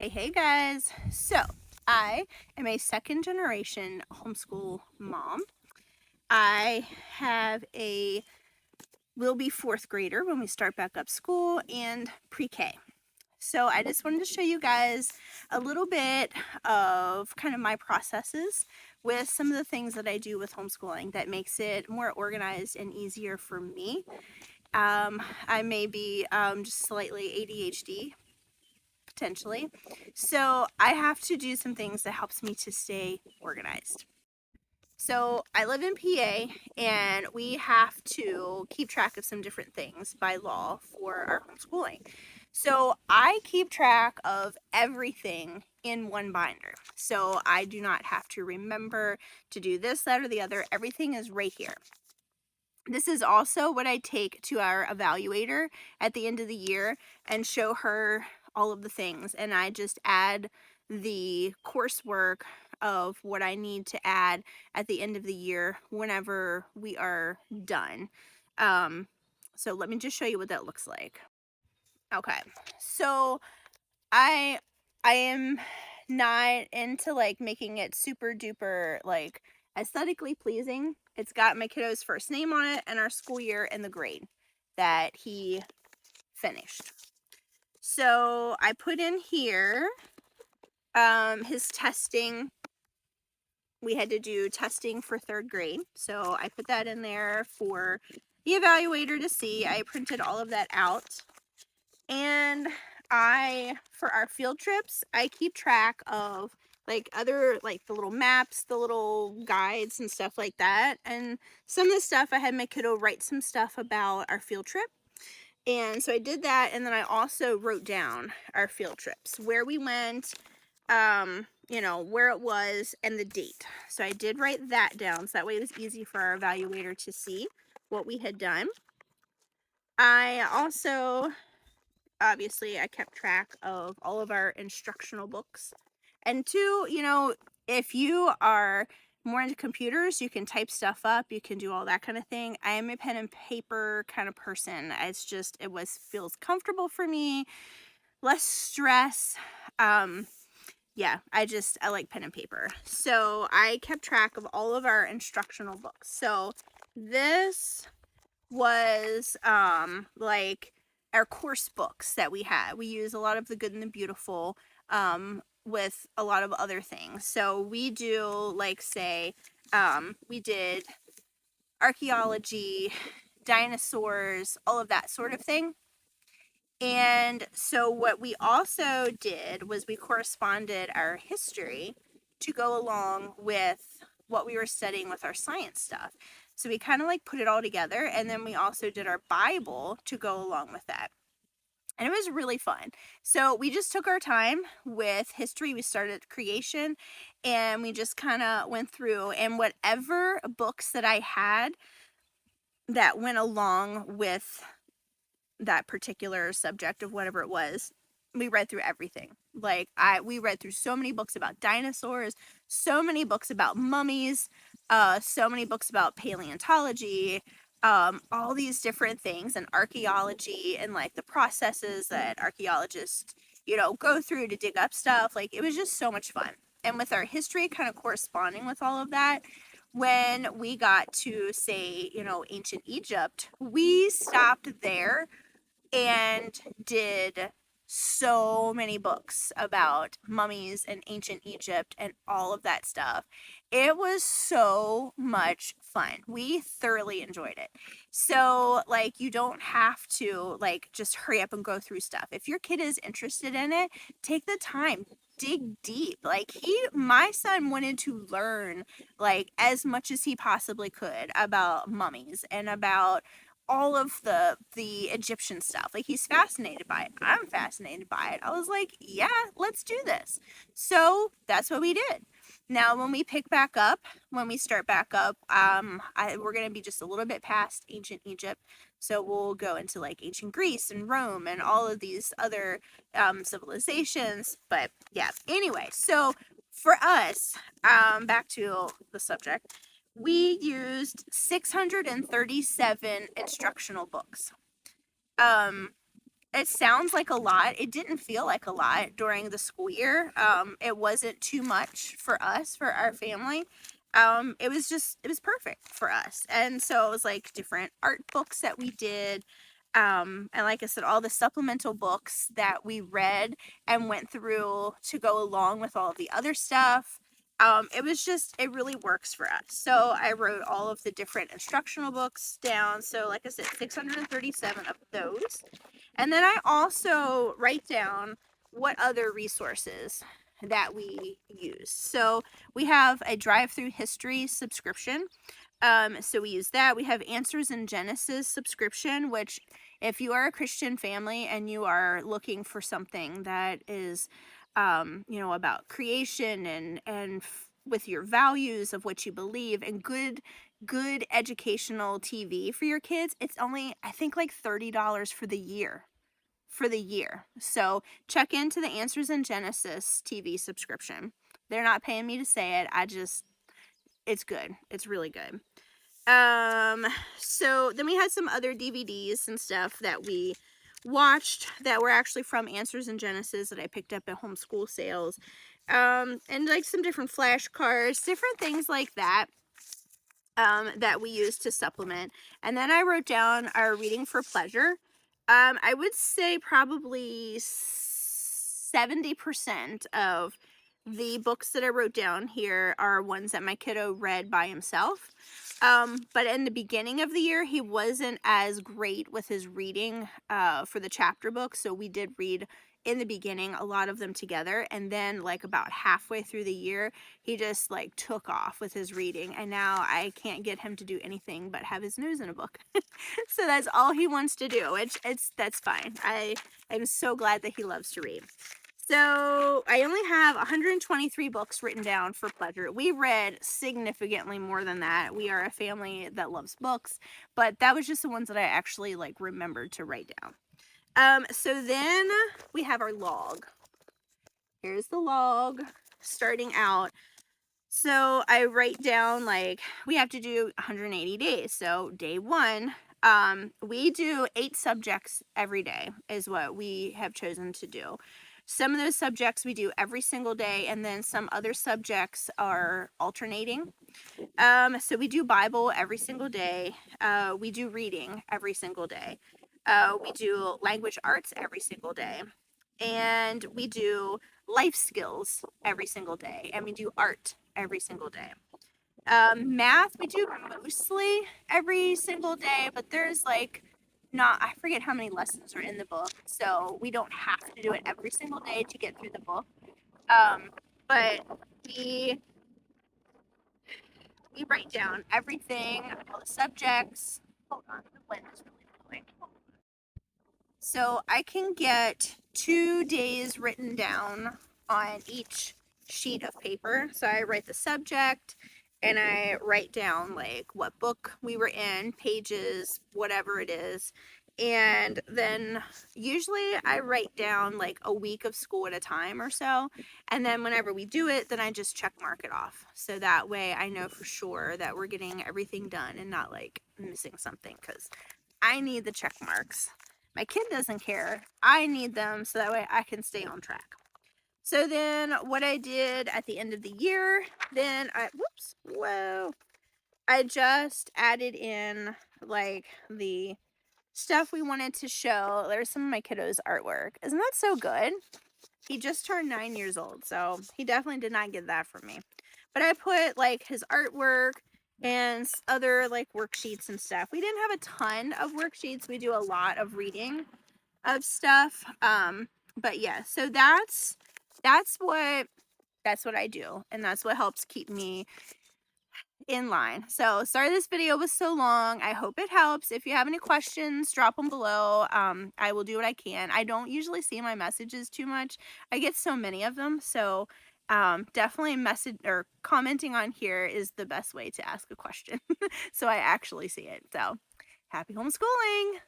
Hey guys. So, I am a second generation homeschool mom. I have will be fourth grader when we start back up school and pre-K. So, I just wanted to show you guys a little bit of kind of my processes with some of the things that I do with homeschooling that makes it more organized and easier for me. I may be just slightly ADHD potentially. So I have to do some things that helps me to stay organized. So I live in PA and we have to keep track of some different things by law for our homeschooling. So I keep track of everything in one binder. So I do not have to remember to do this, that, or the other. Everything is right here. This is also what I take to our evaluator at the end of the year and show her all of the things. And I just add the coursework of what I need to add at the end of the year whenever we are done. So let me just show you what that looks like. Okay, so I I am not into like making it super duper like aesthetically pleasing. It's got my kiddo's first name on it and our school year and the grade that he finished. So I put in here his testing. We had to do testing for third grade. So I put that in there for the evaluator to see. I printed all of that out. And for our field trips, I keep track of like the little maps, the little guides and stuff like that. And some of the stuff I had my kiddo write some stuff about our field trip. And so I did that. And then I also wrote down our field trips, where we went, where it was and the date. So I did write that down. So that way it was easy for our evaluator to see what we had done. I also obviously I kept track of all of our instructional books. And two, if you are more into computers, you can type stuff up, you can do all that kind of thing. I am a pen and paper kind of person. Feels comfortable for me, less stress. I like pen and paper. So I kept track of all of our instructional books. So this was like our course books that we had. We use a lot of the good and the beautiful with a lot of other things. So we do we did archaeology, dinosaurs, all of that sort of thing. And so what we also did was we corresponded our history to go along with what we were studying with our science stuff. So we kind of like put it all together, and then we also did our Bible to go along with that. And it was really fun. So we just took our time with history. We started at creation and we just kind of went through, and whatever books that I had that went along with that particular subject of whatever it was, we read through everything. We read through so many books about dinosaurs, so many books about mummies, so many books about paleontology, all these different things, and archaeology, and like the processes that archaeologists go through to dig up stuff. Like, it was just so much fun. And with our history kind of corresponding with all of that, when we got to say ancient Egypt, we stopped there and did so many books about mummies and ancient Egypt and all of that stuff. It was so much fun. We thoroughly enjoyed it. So, like, you don't have to, like, just hurry up and go through stuff. If your kid is interested in it, take the time. Dig deep. Like, my son wanted to learn, like, as much as he possibly could about mummies and about all of the Egyptian stuff. Like, he's fascinated by it. I'm fascinated by it. I was like, yeah, let's do this. So that's what we did. Now, when we start back up, we're gonna be just a little bit past ancient Egypt. So we'll go into like ancient Greece and Rome and all of these other civilizations. But yeah, anyway, so for us, back to the subject, we used 637 instructional books. Um, it sounds like a lot. It didn't feel like a lot during the school year. It wasn't too much for us, for our family. It was perfect for us. And so it was like different art books that we did. And like I said, all the supplemental books that we read and went through to go along with all of the other stuff. It really works for us. So I wrote all of the different instructional books down. So like I said, 637 of those. And then I also write down what other resources that we use. So we have a drive-through history subscription. So we use that. We have Answers in Genesis subscription, which if you are a Christian family and you are looking for something that is, about creation and with your values of what you believe and good educational TV for your kids, it's only, I think, like $30 for the year. So check into the Answers in Genesis TV subscription. They're not paying me to say it. It's good. It's really good. So then we had some other DVDs and stuff that we watched that were actually from Answers in Genesis that I picked up at homeschool sales. And like some different flashcards, different things like that. That we use to supplement. And then I wrote down our reading for pleasure. I would say probably 70% of the books that I wrote down here are ones that my kiddo read by himself. But in the beginning of the year, he wasn't as great with his reading for the chapter book. So we did read in the beginning a lot of them together, and then like about halfway through the year he just like took off with his reading, and now I can't get him to do anything but have his nose in a book. So that's all he wants to do, which that's fine. I'm so glad that he loves to read. So I only have 123 books written down for pleasure. We read significantly more than that. We are a family that loves books, but that was just the ones that I actually like remembered to write down. So then we have our log. Here's the log starting out. So I write down, like, we have to do 180 days. So day 1, we do 8 subjects every day is what we have chosen to do. Some of those subjects we do every single day, and then some other subjects are alternating. So we do Bible every single day. We do reading every single day. We do language arts every single day. And we do life skills every single day. And we do art every single day. Math, we do mostly every single day, but there's like I forget how many lessons are in the book. So we don't have to do it every single day to get through the book. But we write down everything, all the subjects. Hold on, the wind is really blowing. So I can get 2 days written down on each sheet of paper. So I write the subject and I write down like what book we were in, pages, whatever it is. And then usually I write down like a week of school at a time or so. And then whenever we do it, then I just check mark it off. So that way I know for sure that we're getting everything done and not like missing something, because I need the check marks. My kid doesn't care. I need them so that way I can stay on track. So then what I did at the end of the year, I just added in like the stuff we wanted to show. There's some of my kiddos' artwork. Isn't that so good? He just turned 9 years old, so he definitely did not get that from me. But I put like his artwork and other like worksheets and stuff. We didn't have a ton of worksheets. We do a lot of reading of stuff. But yeah, so that's what I do, and that's what helps keep me in line. So sorry this video was so long. I hope it helps. If you have any questions, drop them below. I will do what I can. I don't usually see my messages too much. I get so many of them, so definitely message or commenting on here is the best way to ask a question. So I actually see it. So happy homeschooling.